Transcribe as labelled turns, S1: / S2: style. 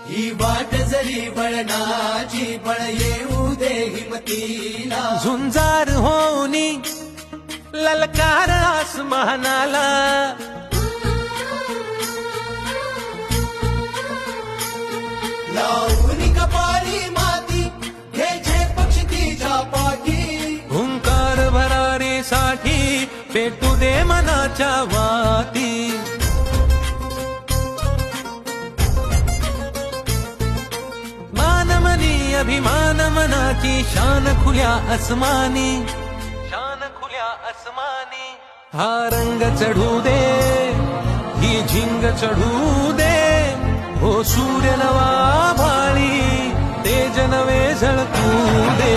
S1: ही वाट जरी बळणाची बळ येऊ दे हिमतीला
S2: झुंजार होनी ललकार आसमानाला
S1: लावून कपाळी माती घ्यायचे पक्षी तिच्या पाठी
S2: हुंकार भरारीसाठी पेटू दे मनाच्या वाती मानमनी अभिमान मनाची शान खुल्या आसमानी हा रंग चढू दे ही झिंग चढू दे हो सूर्य नवा भाळी तेज नवे झळकू दे